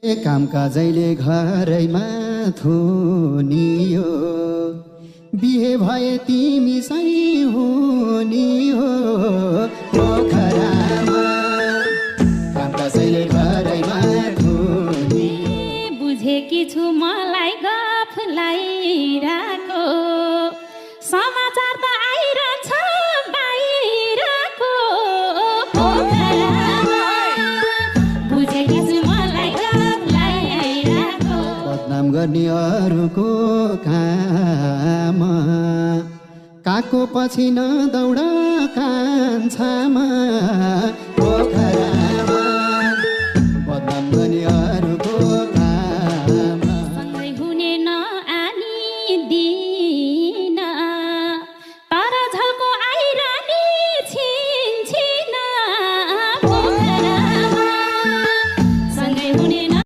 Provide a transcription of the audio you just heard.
कामका जैले घरैमा थुनियो बिहे भए तिमी सही हुने हो पोखरामा कामका जैले घरैमा थुनी बुझेकी छु मलाई गफलाई राको समाचार त आइरहन्छ बाहिरको पोखरामा बुझेकी छु मलाई गफलाई राको बदनाम गर्ने अरूको काम काको पछि न दौड कान्छामा पोखरा